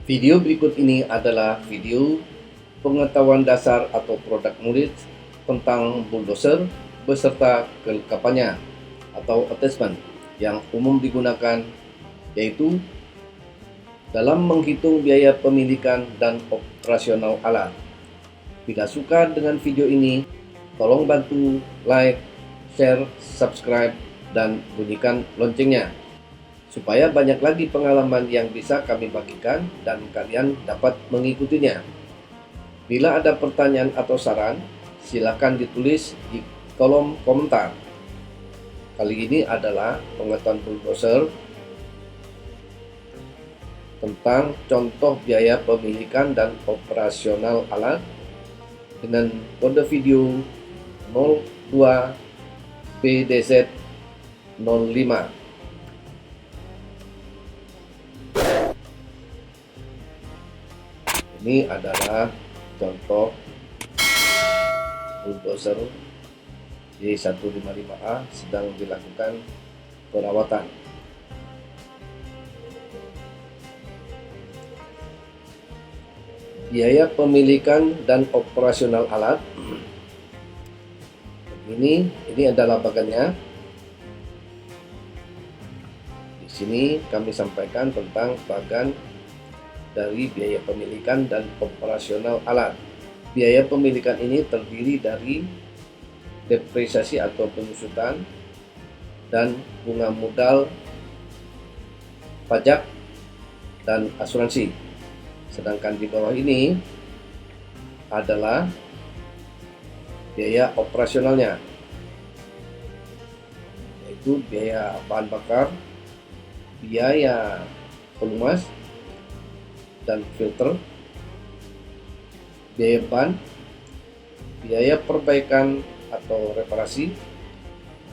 Video berikut ini adalah video pengetahuan dasar atau produk murid tentang bulldozer beserta kelengkapannya atau attachment yang umum digunakan, yaitu dalam menghitung biaya pemilikan dan operasional alat. Bila suka dengan video ini, tolong bantu like, share, subscribe, dan bunyikan loncengnya supaya banyak lagi pengalaman yang bisa kami bagikan dan kalian dapat mengikutinya. Bila ada pertanyaan atau saran, silakan ditulis di kolom komentar. Kali ini adalah pengetahuan bulldozer tentang contoh biaya pemilikan dan operasional alat dengan kode video 02 PDZ 05. Ini adalah contoh bulldozer Y155A sedang dilakukan perawatan. Biaya pemilikan dan operasional alat. Ini adalah bagannya. Di sini kami sampaikan tentang bagan dari biaya pemilikan dan operasional alat. Biaya pemilikan ini terdiri dari depresiasi atau penyusutan dan bunga modal, pajak, dan asuransi. Sedangkan di bawah ini adalah biaya operasionalnya, yaitu biaya bahan bakar, biaya pelumas dan filter, biaya ban, biaya perbaikan atau reparasi,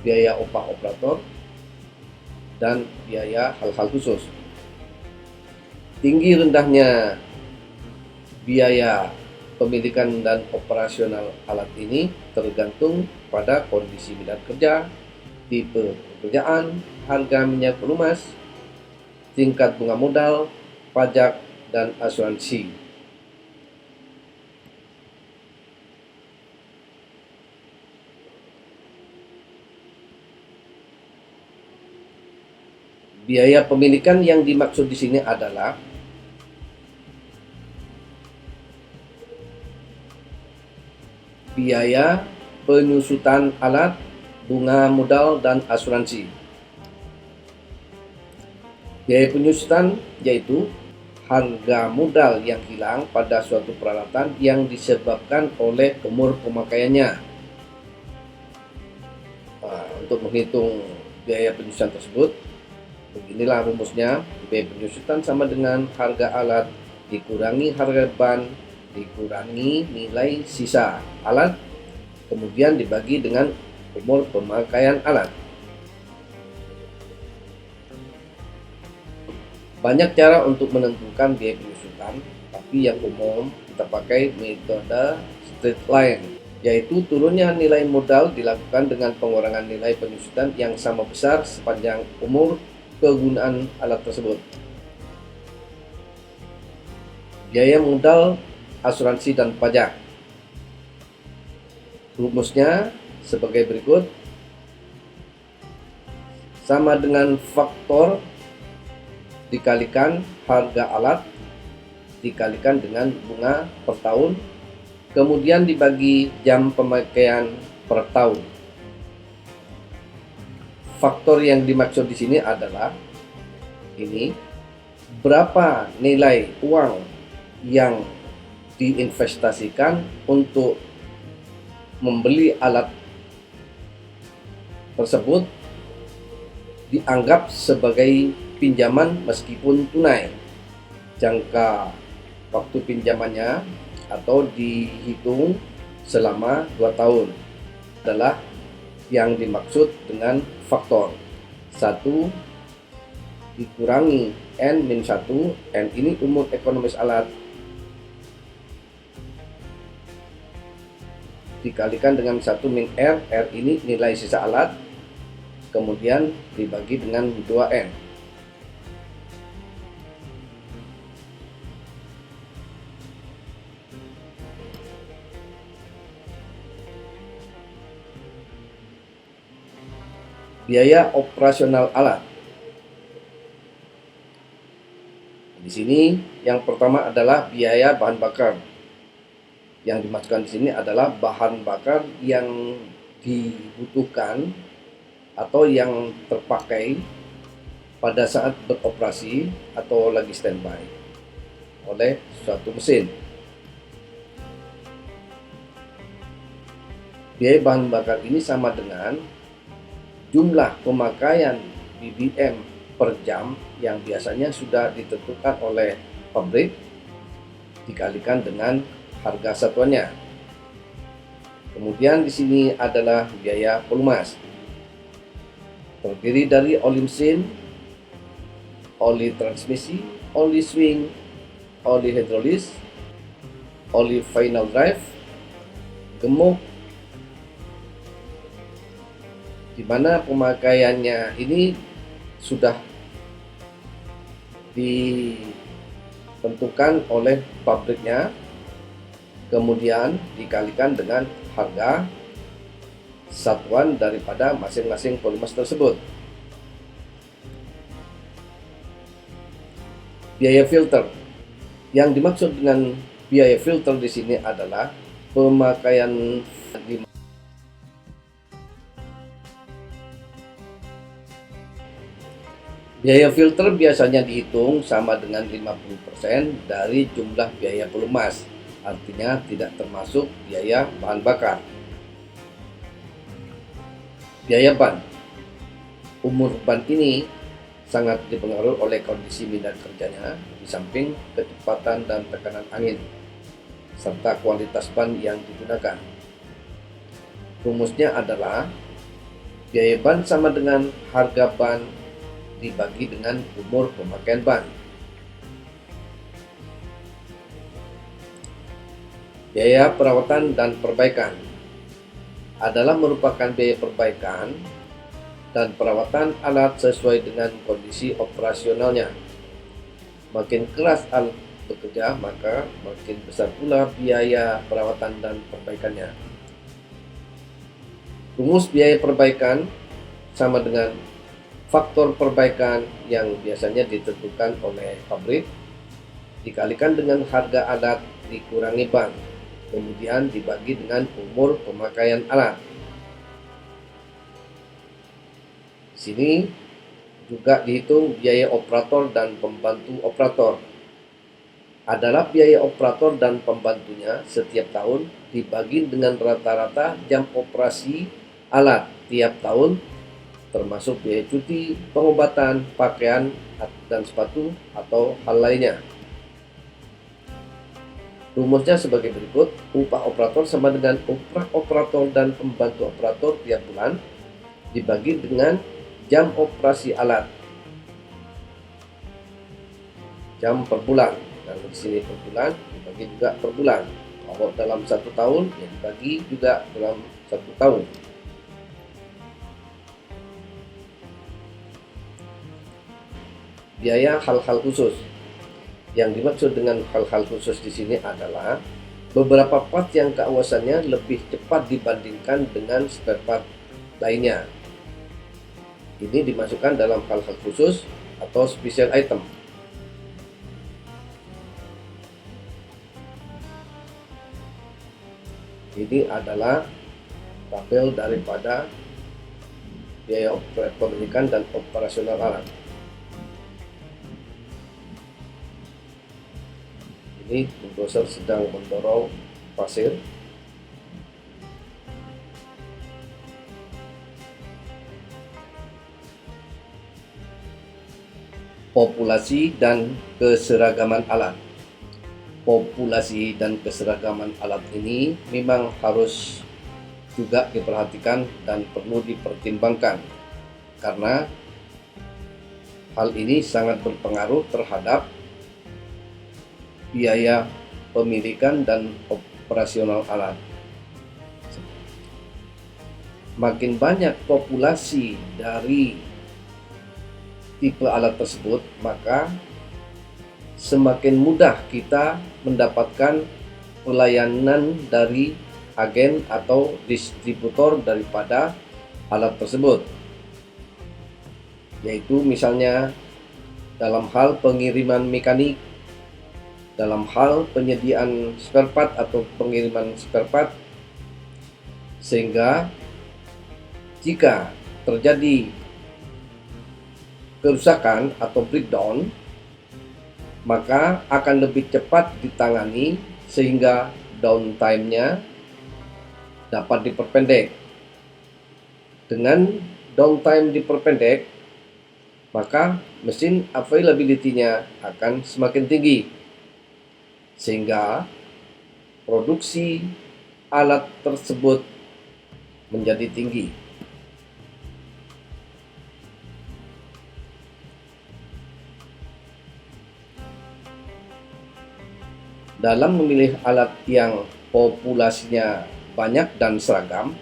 biaya upah operator, dan biaya hal-hal khusus. Tinggi rendahnya biaya pemilikan dan operasional alat ini tergantung pada kondisi medan kerja, tipe pekerjaan, harga minyak pelumas, tingkat bunga modal, pajak, dan asuransi. Biaya pemilikan yang dimaksud di sini adalah biaya penyusutan alat, bunga modal, dan asuransi. Biaya penyusutan yaitu harga modal yang hilang pada suatu peralatan yang disebabkan oleh umur pemakaiannya. Untuk menghitung biaya penyusutan tersebut, beginilah rumusnya. Biaya penyusutan sama dengan harga alat dikurangi harga ban dikurangi nilai sisa alat, kemudian dibagi dengan umur pemakaian alat. Banyak cara untuk menentukan biaya penyusutan, tapi yang umum kita pakai metode straight line, yaitu turunnya nilai modal dilakukan dengan pengurangan nilai penyusutan yang sama besar sepanjang umur kegunaan alat tersebut. Biaya modal, asuransi, dan pajak. Rumusnya sebagai berikut. Sama dengan faktor dikalikan harga alat dikalikan dengan bunga per tahun, kemudian dibagi jam pemakaian per tahun. Faktor yang dimaksud di sini adalah ini, berapa nilai uang yang diinvestasikan untuk membeli alat tersebut dianggap sebagai pinjaman meskipun tunai. Jangka waktu pinjamannya atau dihitung selama 2 tahun adalah yang dimaksud dengan faktor. 1 dikurangi N-1, N ini umur ekonomis alat, dikalikan dengan 1 min R, R ini nilai sisa alat, kemudian dibagi dengan 2N. Biaya operasional alat. Di sini yang pertama adalah biaya bahan bakar. Yang dimasukkan di sini adalah bahan bakar yang dibutuhkan atau yang terpakai pada saat beroperasi atau lagi standby oleh suatu mesin. Biaya bahan bakar ini sama dengan jumlah pemakaian BBM per jam yang biasanya sudah ditentukan oleh pabrik dikalikan dengan harga satuannya. Kemudian di sini adalah biaya pelumas. Terdiri dari oli mesin, oli transmisi, oli swing, oli hidrolis, oli final drive, gemuk, di mana pemakaiannya ini sudah ditentukan oleh pabriknya, kemudian dikalikan dengan harga satuan daripada masing-masing polumas tersebut. Biaya filter. Yang dimaksud dengan biaya filter di sini adalah pemakaian biaya filter biasanya dihitung sama dengan 50% dari jumlah biaya pelumas, artinya tidak termasuk biaya bahan bakar. Biaya ban. Umur ban ini sangat dipengaruhi oleh kondisi medan kerjanya, di samping kecepatan dan tekanan angin, serta kualitas ban yang digunakan. Rumusnya adalah biaya ban sama dengan harga ban dibagi dengan umur pemakaian ban. Biaya perawatan dan perbaikan adalah merupakan biaya perbaikan dan perawatan alat sesuai dengan kondisi operasionalnya. Makin keras alat bekerja, maka makin besar pula biaya perawatan dan perbaikannya. Rumus biaya perbaikan sama dengan faktor perbaikan yang biasanya ditentukan oleh pabrik dikalikan dengan harga alat dikurangi ban, kemudian dibagi dengan umur pemakaian alat. Sini juga dihitung biaya operator dan pembantu operator. Adalah biaya operator dan pembantunya setiap tahun dibagi dengan rata-rata jam operasi alat tiap tahun, termasuk biaya cuti, pengobatan, pakaian, dan sepatu, atau hal lainnya. Rumusnya sebagai berikut: upah operator sama dengan upah operator dan pembantu operator tiap bulan dibagi dengan jam operasi alat, jam per bulan, dan di sini per bulan dibagi juga per bulan. Kalau dalam satu tahun, ya dibagi juga dalam satu tahun. Biaya hal-hal khusus. Yang dimaksud dengan hal-hal khusus di sini adalah beberapa part yang keawasannya lebih cepat dibandingkan dengan spare part lainnya. Ini dimasukkan dalam hal-hal khusus atau special item. Ini adalah tabel daripada biaya kepemilikan dan operasional alat. Ini bulldozer sedang mendorong pasir. Populasi dan keseragaman alat. Populasi dan keseragaman alat ini memang harus juga diperhatikan dan perlu dipertimbangkan, karena hal ini sangat berpengaruh terhadap biaya pemilikan dan operasional alat. Makin banyak populasi dari tipe alat tersebut, maka semakin mudah kita mendapatkan pelayanan dari agen atau distributor daripada alat tersebut. yaitu misalnya dalam hal pengiriman mekanik, dalam hal penyediaan spare part atau pengiriman spare part, sehingga jika terjadi kerusakan atau breakdown, maka akan lebih cepat ditangani sehingga downtime-nya dapat diperpendek. Dengan downtime diperpendek, maka mesin availability-nya akan semakin tinggi, sehingga produksi alat tersebut menjadi tinggi. Dalam memilih alat yang populasinya banyak dan seragam,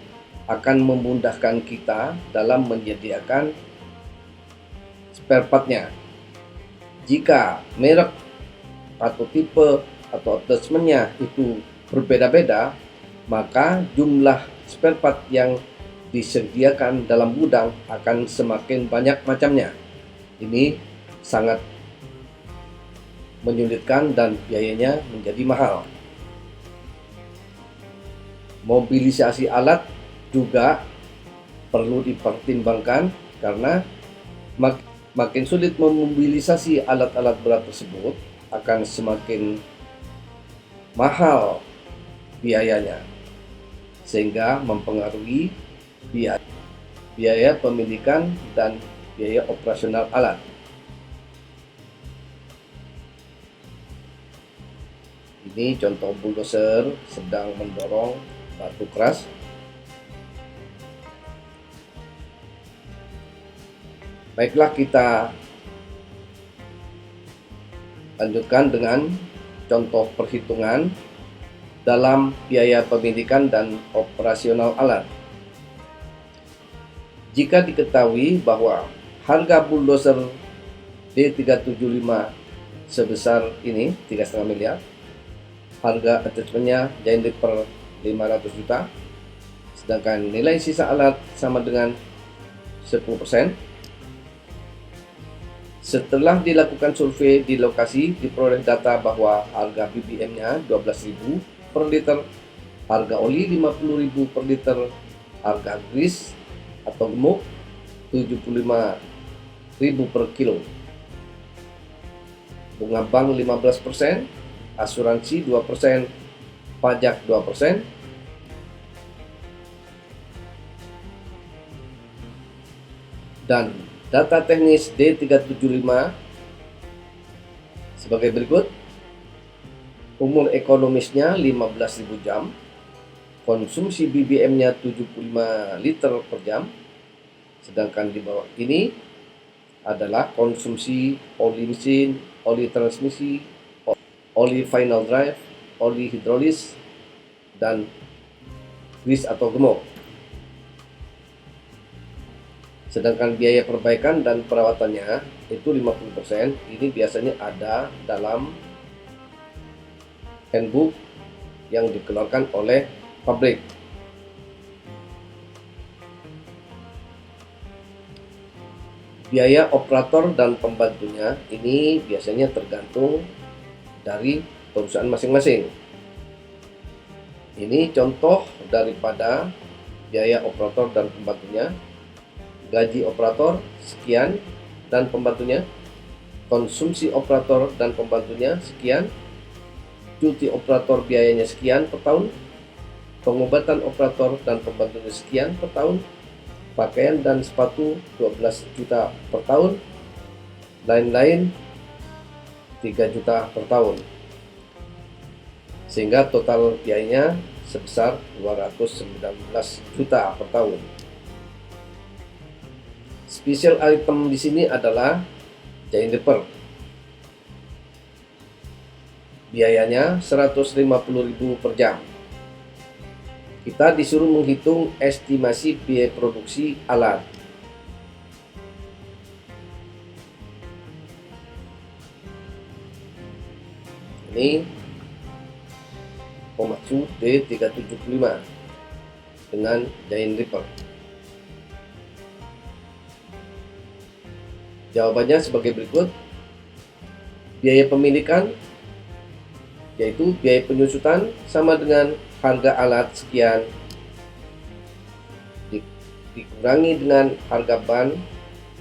akan memudahkan kita dalam menyediakan spare part-nya. Jika merek atau tipe atau attachment-nya itu berbeda-beda, maka jumlah spare part yang disediakan dalam gudang akan semakin banyak macamnya. Ini sangat menyulitkan dan biayanya menjadi mahal. Mobilisasi alat juga perlu dipertimbangkan karena makin sulit memobilisasi alat-alat berat tersebut, akan semakin mahal biayanya, sehingga mempengaruhi biaya pemilikan dan biaya operasional alat. Ini contoh bulldozer sedang mendorong batu keras. Baiklah, kita lanjutkan dengan contoh perhitungan dalam biaya pemilikan dan operasional alat. Jika diketahui bahwa harga bulldozer D375 sebesar ini 3,5 miliar, harga attachmentnya giant ripper 500 juta, sedangkan nilai sisa alat sama dengan 10%. Setelah dilakukan survei di lokasi, diperoleh data bahwa harga BBM-nya 12.000 per liter, harga oli 50.000 per liter, harga grease atau gemuk 75.000 per kilo, bunga bank 15%, asuransi 2%, pajak 2%, dan data teknis D375 sebagai berikut. Umur ekonomisnya 15.000 jam, konsumsi BBM-nya 75 liter per jam, sedangkan di bawah ini adalah konsumsi oli mesin, oli transmisi, oli final drive, oli hidrolis, dan grease atau gemuk. Sedangkan biaya perbaikan dan perawatannya itu 50%. Ini biasanya ada dalam handbook yang dikeluarkan oleh pabrik. Biaya operator dan pembantunya ini biasanya tergantung dari perusahaan masing-masing. Ini contoh daripada biaya operator dan pembantunya. Gaji operator sekian dan pembantunya, konsumsi operator dan pembantunya sekian, cuti operator biayanya sekian per tahun, pengobatan operator dan pembantunya sekian per tahun, pakaian dan sepatu 12 juta per tahun, lain-lain 3 juta per tahun, sehingga total biayanya sebesar 219 juta per tahun. Special item di sini adalah giant ripper. Biayanya 150.000 per jam. Kita disuruh menghitung estimasi biaya produksi alat. Ini Komatsu D375 dengan giant ripper. Jawabannya sebagai berikut. Biaya pemilikan yaitu biaya penyusutan sama dengan harga alat sekian dikurangi dengan harga ban,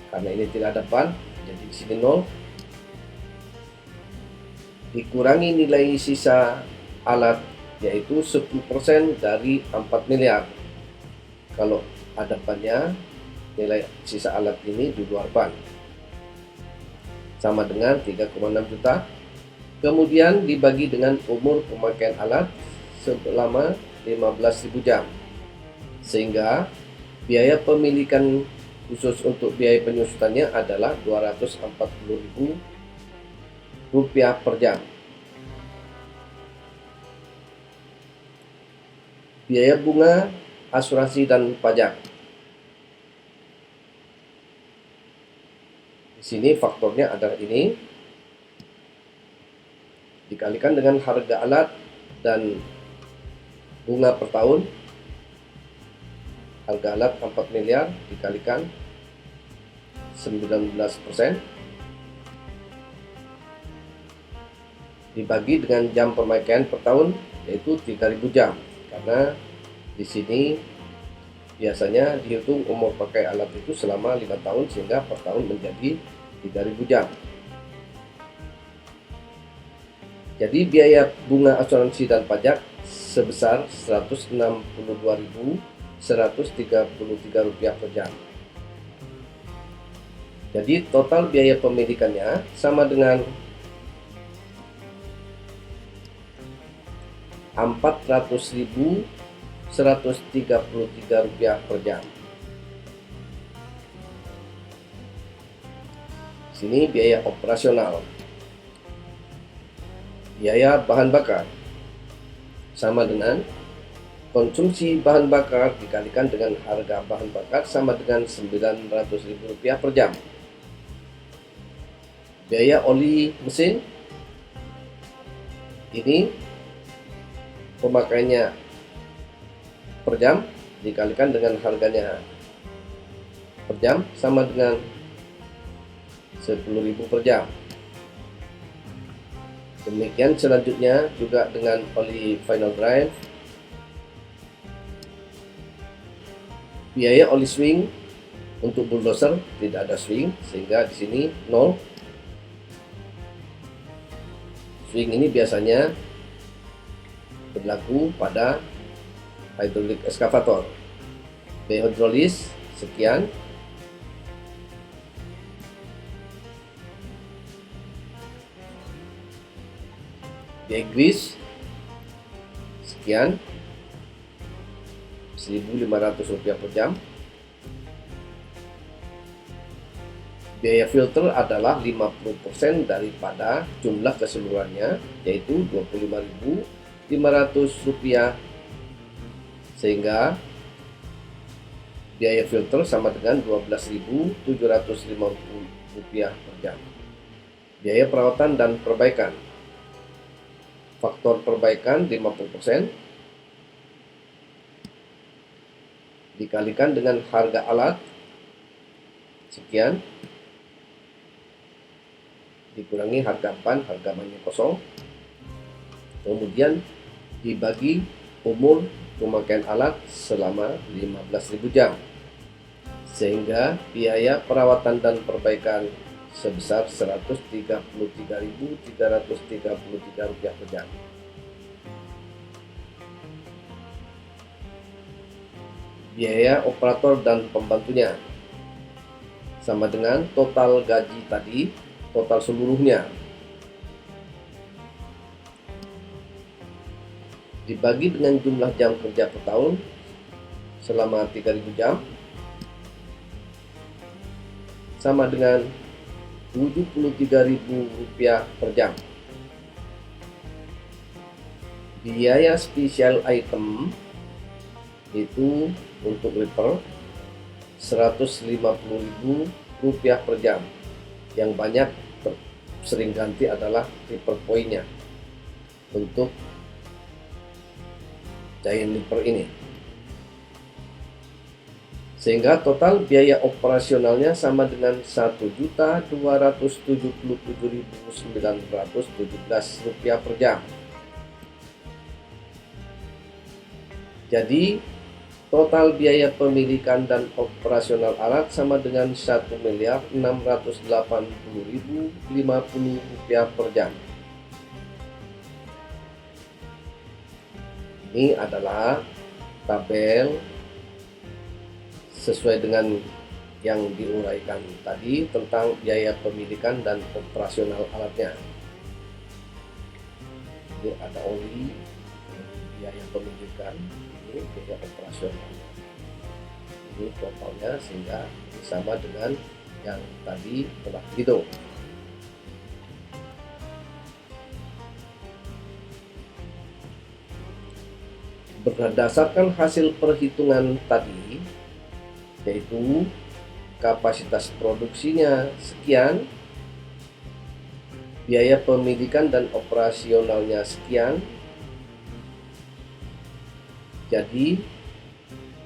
karena ini tidak ada ban jadi di sini 0, dikurangi nilai sisa alat yaitu 10% dari 4 miliar. Kalau ada bannya, nilai sisa alat ini di luar ban, sama dengan 3,6 juta. Kemudian dibagi dengan umur pemakaian alat selama 15.000 jam, sehingga biaya pemilikan khusus untuk biaya penyusutannya adalah Rp240.000 per jam. Biaya bunga, asuransi, dan pajak. Di sini faktornya adalah ini, dikalikan dengan harga alat dan bunga per tahun. Harga alat 4 miliar dikalikan 19%, dibagi dengan jam pemakaian per tahun yaitu 3.000 jam, karena di sini biasanya dihitung umur pakai alat itu selama 5 tahun, sehingga per tahun menjadi 3.000 jam. Jadi biaya bunga asuransi dan pajak sebesar Rp162.133 per jam. Jadi total biaya pemilikannya sama dengan Rp400.133 per jam. Sini biaya operasional. Biaya bahan bakar sama dengan konsumsi bahan bakar dikalikan dengan harga bahan bakar sama dengan Rp900.000 per jam. Biaya oli mesin, ini pemakaiannya per jam dikalikan dengan harganya per jam sama dengan Rp10.000 per jam. Demikian selanjutnya juga dengan oli final drive. Biaya oli swing untuk bulldozer tidak ada swing, sehingga di sini 0. Swing ini biasanya berlaku pada hydraulic excavator. Biaya hidrolis sekian. Biaya grease sekian, Rp1.500 per jam. Biaya filter adalah 50% daripada jumlah keseluruhannya, yaitu Rp25.500, sehingga biaya filter sama dengan Rp12.750 per jam. Biaya perawatan dan perbaikan. Faktor perbaikan 50% dikalikan dengan harga alat sekian, dikurangi harga bannya kosong, kemudian dibagi umur pemakaian alat selama 15.000 jam, sehingga biaya perawatan dan perbaikan sebesar Rp133.333 per jam. Biaya operator dan pembantunya sama dengan total gaji tadi, total seluruhnya dibagi dengan jumlah jam kerja per tahun selama 3.000 jam sama dengan Rp73.000 per jam. Biaya spesial item itu untuk repair Rp150.000 per jam. Yang banyak sering ganti adalah repair point-nya untuk giant lever ini. Sehingga total biaya operasionalnya sama dengan Rp1.277.917 per jam. Jadi total biaya pemilikan dan operasional alat sama dengan Rp1.680.050 per jam. Ini adalah tabel sesuai dengan yang diuraikan tadi tentang biaya pemilikan dan operasional alatnya. Ini ada oli, biaya pemilikan, ini biaya operasional. Ini totalnya sehingga sama dengan yang tadi telah dihitung. Berdasarkan hasil perhitungan tadi, yaitu kapasitas produksinya sekian, biaya pemilikan dan operasionalnya sekian, jadi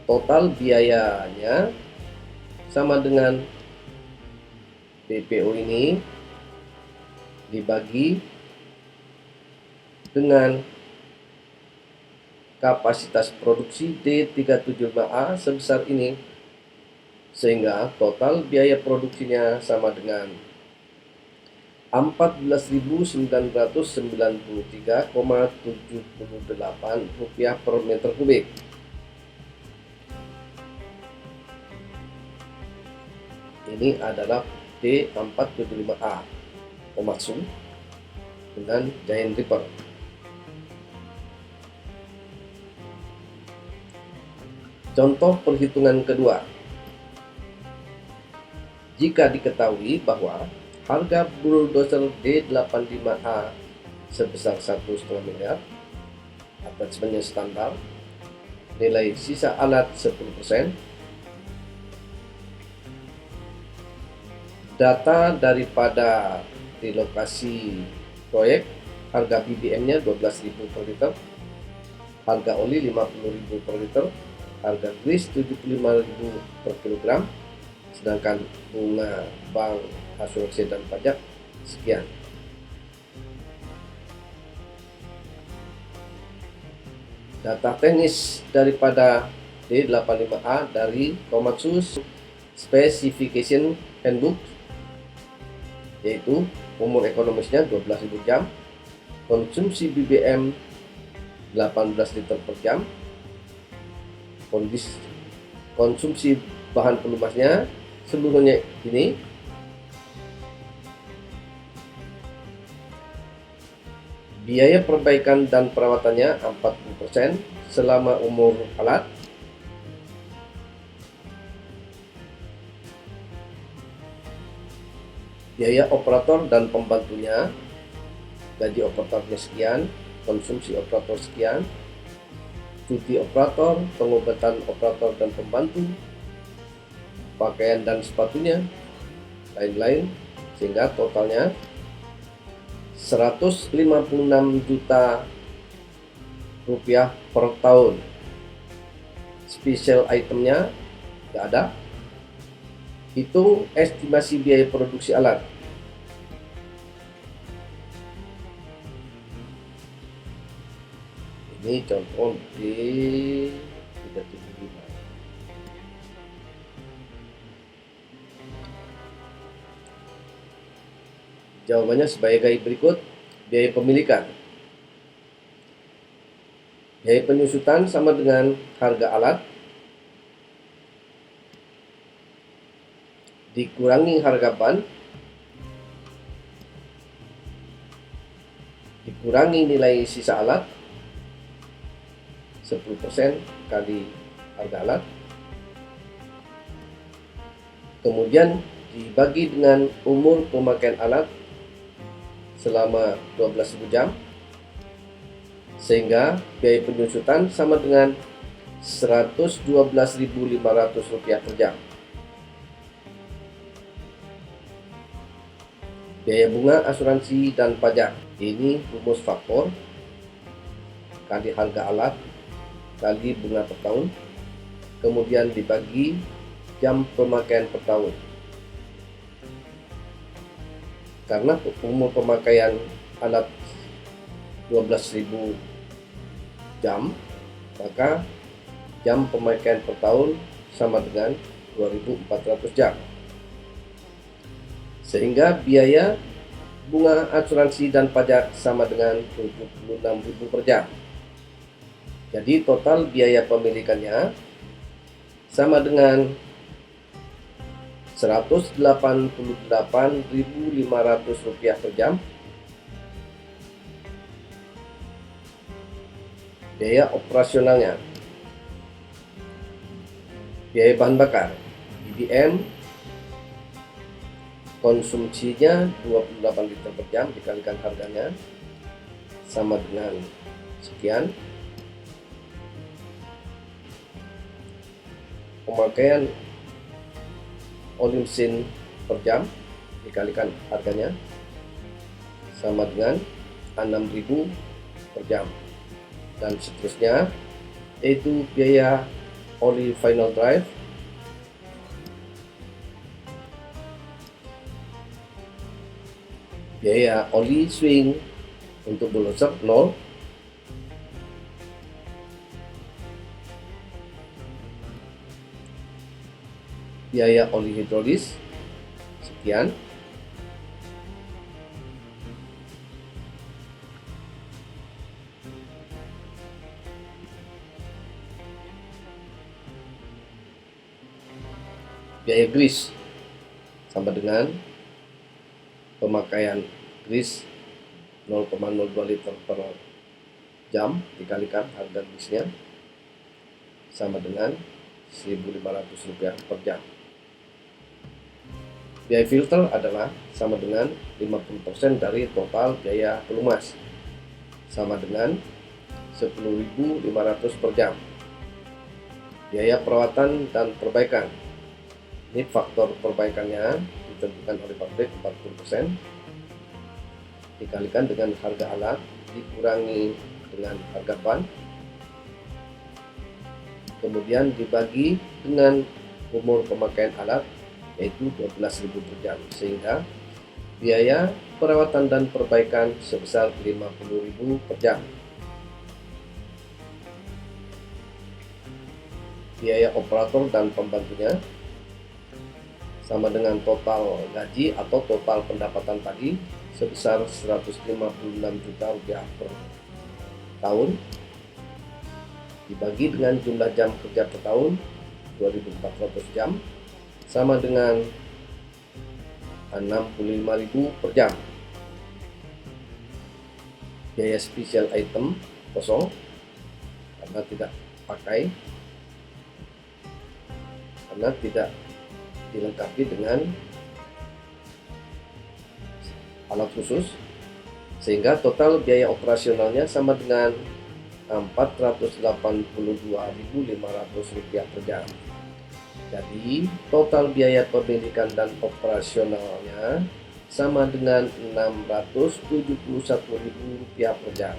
total biayanya sama dengan BPO ini dibagi dengan kapasitas produksi D375A sebesar ini, sehingga total biaya produksinya sama dengan Rp14.993,78 per meter kubik. Ini adalah D475A Komatsu dengan Giant Reaper. Contoh perhitungan kedua. Jika diketahui bahwa harga bulldozer D85A sebesar 1,5 miliar, attachmentnya standar, nilai sisa alat 10%, data daripada di lokasi proyek, harga BBM-nya 12.000 per liter, harga oli 50.000 per liter, harga grease 75.000 per kilogram, sedangkan bunga bank asuransi dan pajak sekian. Data teknis daripada D85A dari Komatsu Specification Handbook, yaitu umur ekonomisnya 12.000 jam, konsumsi BBM 18 liter per jam, konsumsi bahan pelumasnya seluruhnya ini, biaya perbaikan dan perawatannya 40% selama umur alat, biaya operator dan pembantunya, gaji operatornya sekian, konsumsi operator sekian, cuti operator, pengobatan operator dan pembantu, pakaian dan sepatunya, lain-lain, sehingga totalnya 156 juta rupiah per tahun. Special itemnya nggak ada. Hitung estimasi biaya produksi alat. Ini contoh D375. Jawabannya sebagai berikut. Biaya pemilikan. Biaya penyusutan sama dengan harga alat dikurangi harga ban dikurangi nilai sisa alat 10% kali harga alat, kemudian dibagi dengan umur pemakaian alat selama 12.000 jam, sehingga biaya penyusutan sama dengan Rp112.500 per jam. Biaya bunga asuransi dan pajak, ini rumus faktor kali harga alat kali bunga per tahun, kemudian dibagi jam pemakaian per tahun. Karena umur pemakaian alat 12.000 jam, maka jam pemakaian per tahun sama dengan 2.400 jam. Sehingga biaya bunga asuransi dan pajak sama dengan 76.000 per jam. Jadi total biaya pemilikannya sama dengan 188.500 rupiah per jam. Biaya operasionalnya, biaya bahan bakar, BBM, konsumsinya 28 liter per jam dikalikan harganya sama dengan sekian. Pemakaian oli mesin per jam dikalikan harganya sama dengan 6.000 per jam, dan seterusnya, yaitu biaya oli final drive, biaya oli swing untuk bulldozer 0, biaya oli hidrolis sekian, biaya grease sama dengan pemakaian grease 0,02 liter per jam dikalikan harga grease-nya sama dengan 1.500 rupiah per jam. Biaya filter adalah sama dengan 50% dari total biaya pelumas, sama dengan 10.500 per jam. Biaya perawatan dan perbaikan, ini faktor perbaikannya ditentukan oleh pabrik 40%, dikalikan dengan harga alat dikurangi dengan harga ban, kemudian dibagi dengan umur pemakaian alat, yaitu 12.000 per jam, sehingga biaya perawatan dan perbaikan sebesar 50.000 per jam. Biaya operator dan pembantunya sama dengan total gaji atau total pendapatan tadi sebesar 156 juta rupiah per tahun, dibagi dengan jumlah jam kerja per tahun 2.400 jam sama dengan 65.000 per jam. Biaya special item kosong karena tidak pakai, karena tidak dilengkapi dengan alat khusus, sehingga total biaya operasionalnya sama dengan 482.500 rupiah per jam. Jadi total biaya pemilikan dan operasionalnya sama dengan 671.000 rupiah per jam.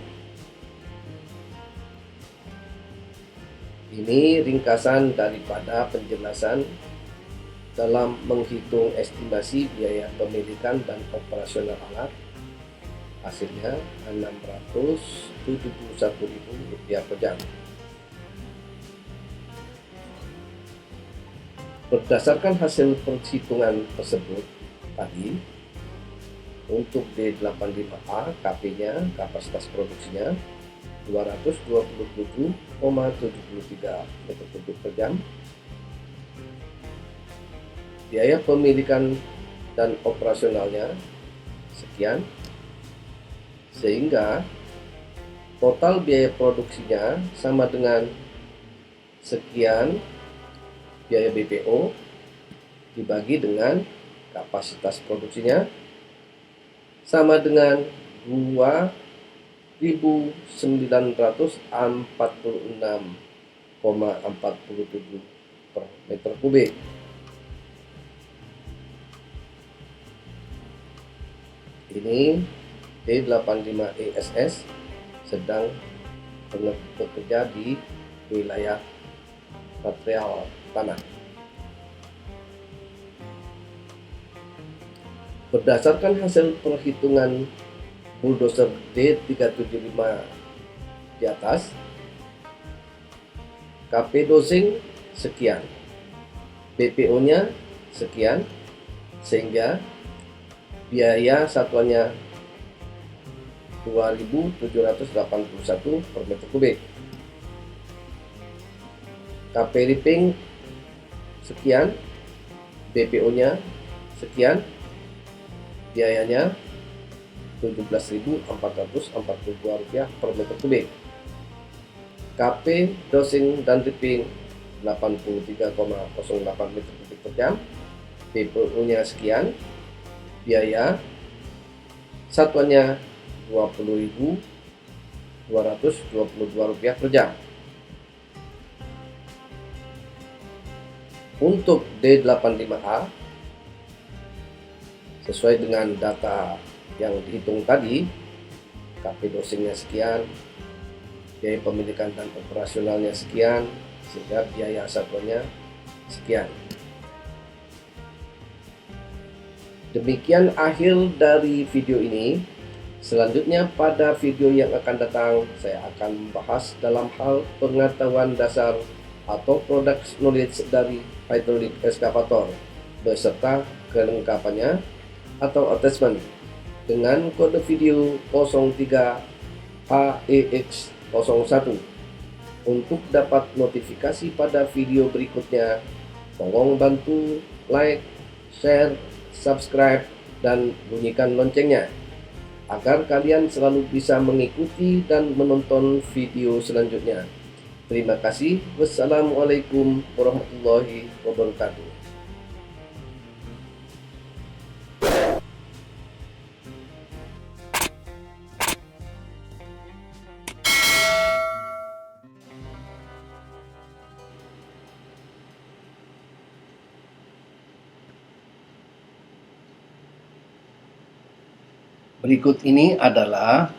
Ini ringkasan daripada penjelasan dalam menghitung estimasi biaya pemilikan dan operasional alat. Hasilnya 671.000 rupiah per jam. Berdasarkan hasil perhitungan tersebut tadi, untuk D85A KP-nya, kapasitas produksinya 227,73 meter kubik per jam. Biaya pemilikan dan operasionalnya sekian, sehingga total biaya produksinya sama dengan sekian. Biaya BPO dibagi dengan kapasitas produksinya sama dengan 2.946,47 per meter kubik. Ini D85 ESS sedang bekerja di wilayah material tanah. Berdasarkan hasil perhitungan bulldozer D375 di atas, KP dosing sekian, BPO-nya sekian, sehingga biaya satuannya 2.781 per meter kubik. KP ripping sekian, BPO-nya sekian, biayanya Rp17.442 per meter kubik. KP dosing dan ripping 83,08 meter kubik per jam, BPO-nya sekian, biaya satuannya Rp20.222 per jam. Untuk D85A, sesuai dengan data yang dihitung tadi, KP dosingnya sekian, biaya pemilikan dan operasionalnya sekian, sehingga biaya satuannya sekian. Demikian akhir dari video ini. Selanjutnya pada video yang akan datang, saya akan membahas dalam hal pengetahuan dasar atau produk knowledge dari hydraulic excavator beserta kelengkapannya atau attachment dengan kode video 03HEX01. Untuk dapat notifikasi pada video berikutnya, tolong bantu like, share, subscribe, dan bunyikan loncengnya agar kalian selalu bisa mengikuti dan menonton video selanjutnya. Terima kasih. Wassalamualaikum warahmatullahi wabarakatuh. Berikut ini adalah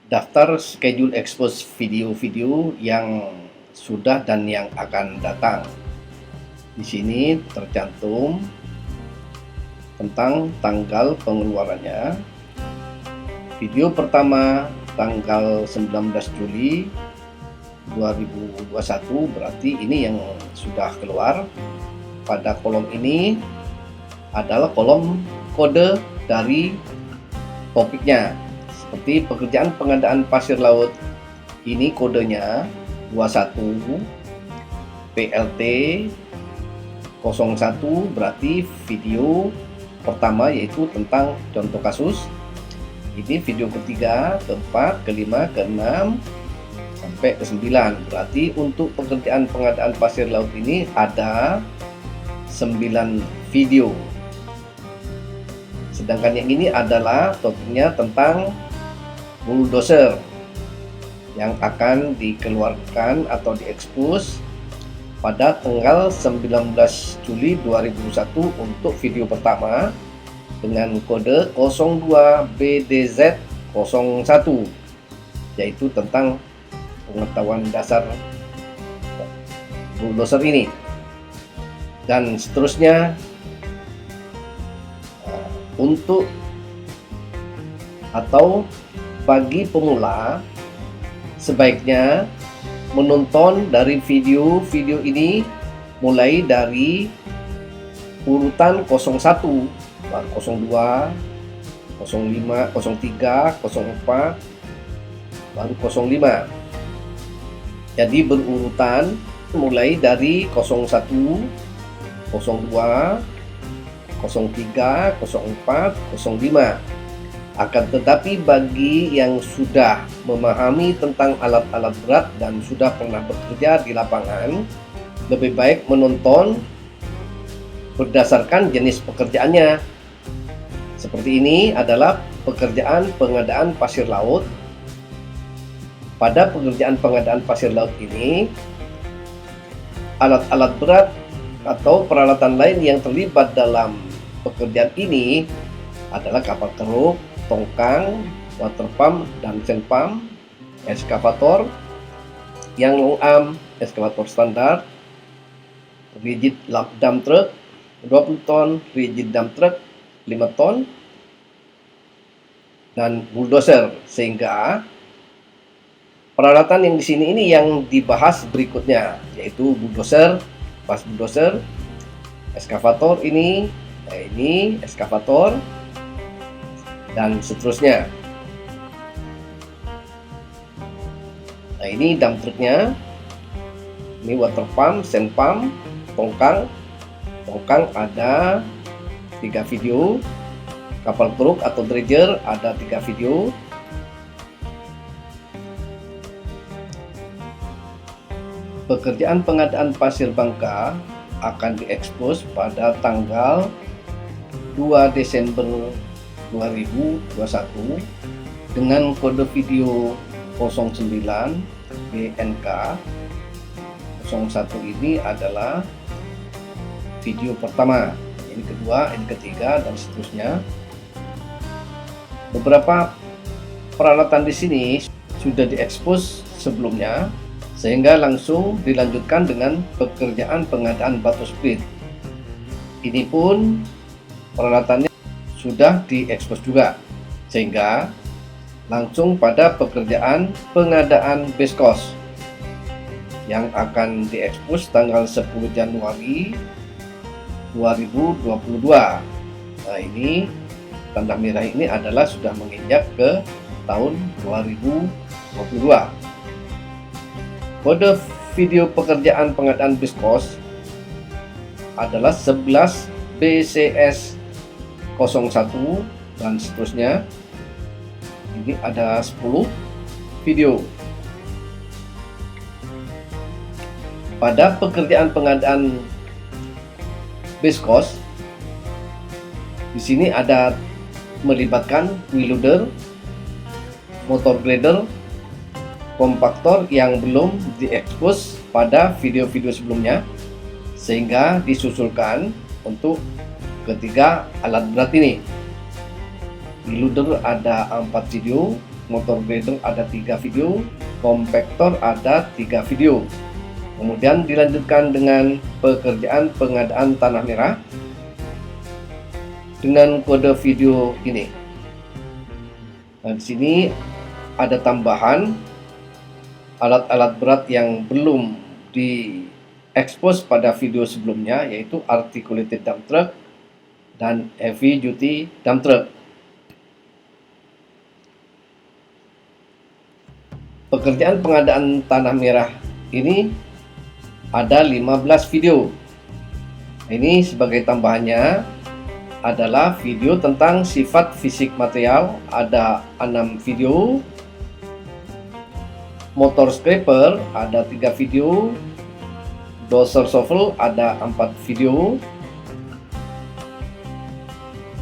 daftar schedule expose video-video yang sudah dan yang akan datang. Di sini tercantum tentang tanggal pengeluarannya. Video pertama tanggal 19 Juli 2021, berarti ini yang sudah keluar. Pada kolom ini adalah kolom kode dari topiknya, seperti pekerjaan pengadaan pasir laut. Ini kodenya 21 PLT 01, berarti video pertama yaitu tentang contoh kasus. Ini video ketiga, keempat, kelima, keenam, sampai ke-9. Berarti untuk pekerjaan pengadaan pasir laut ini ada 9 video. Sedangkan yang ini adalah topiknya tentang bulldozer yang akan dikeluarkan atau diekspos pada tanggal 19 Juli 2001 untuk video pertama dengan kode 02BDZ01, yaitu tentang pengetahuan dasar bulldozer ini. Dan seterusnya, untuk atau bagi pemula sebaiknya menonton dari video-video ini mulai dari urutan 01, 02, 05, 03, 04, baru 05. Jadi berurutan mulai dari 01, 02, 03, 04, 05. Akan tetapi bagi yang sudah memahami tentang alat-alat berat dan sudah pernah bekerja di lapangan, lebih baik menonton berdasarkan jenis pekerjaannya. Seperti ini adalah pekerjaan pengadaan pasir laut. Pada pekerjaan pengadaan pasir laut ini, alat-alat berat atau peralatan lain yang terlibat dalam pekerjaan ini adalah kapal keruk, tongkang, water pump dan sand pump, eskavator, yang long arm, eskavator standar, rigid dump truck, 20 ton rigid dump truck, 5 ton dan bulldozer, sehingga peralatan yang di sini ini yang dibahas berikutnya, yaitu bulldozer, pas bulldozer, eskavator ini eskavator, dan seterusnya. Nah, ini dump truknya, ini water pump, sand pump, tongkang ada 3 video, kapal truk atau dredger ada 3 video, pekerjaan pengadaan pasir Bangka akan diekspos pada tanggal 2 Desember 2021 dengan kode video 09 BNK 01. Ini adalah video pertama, ini kedua, ini ketiga, dan seterusnya. Beberapa peralatan di sini sudah diekspos sebelumnya, sehingga langsung dilanjutkan dengan pekerjaan pengadaan batu split. Ini pun peralatannya sudah diekspos juga, sehingga langsung pada pekerjaan pengadaan base cost yang akan diekspos tanggal 10 Januari 2022. Nah, ini tanda merah ini adalah sudah menginjak ke tahun 2022. Kode video pekerjaan pengadaan base cost adalah 11 BCS 01 dan seterusnya. Ini ada 10 video. Pada pekerjaan pengadaan base cost, di sini ada melibatkan wheel loader, motor grader, kompaktor yang belum diekspos pada video-video sebelumnya, sehingga disusulkan untuk ketiga alat berat ini. Wheel loader ada 4 video, motor grader ada 3 video, kompaktor ada 3 video. Kemudian dilanjutkan dengan pekerjaan pengadaan tanah merah dengan kode video ini. Nah, di sini ada tambahan alat-alat berat yang belum diekspos pada video sebelumnya, yaitu articulated dump truck dan heavy duty dump truck. Pekerjaan pengadaan tanah merah ini ada 15 video. Ini sebagai tambahannya adalah video tentang sifat fisik material, ada 6 video. Motor scraper ada 3 video. Dozer shovel ada 4 video.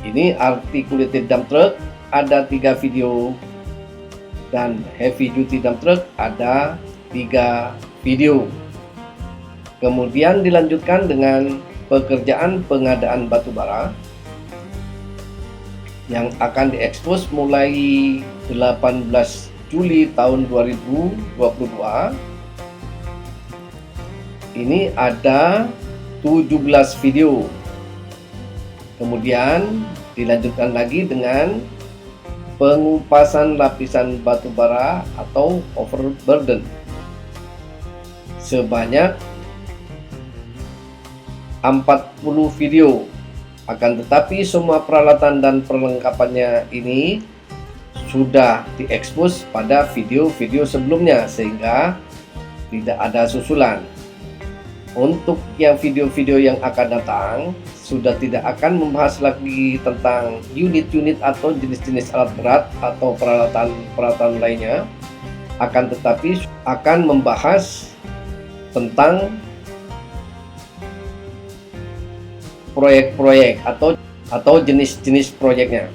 Ini articulated dump truck ada 3 video. Dan heavy duty dump truck ada 3 video. Kemudian dilanjutkan dengan pekerjaan pengadaan batu bara yang akan diekspos mulai 18 Juli tahun 2022. Ini ada 17 video. Kemudian dilanjutkan lagi dengan pengupasan lapisan batu bara atau overburden sebanyak 40 video. Akan tetapi semua peralatan dan perlengkapannya ini sudah diekspos pada video-video sebelumnya, sehingga tidak ada susulan. Untuk yang video-video yang akan datang sudah tidak akan membahas lagi tentang unit-unit atau jenis-jenis alat berat atau peralatan lainnya, akan tetapi akan membahas tentang proyek-proyek atau jenis-jenis proyeknya.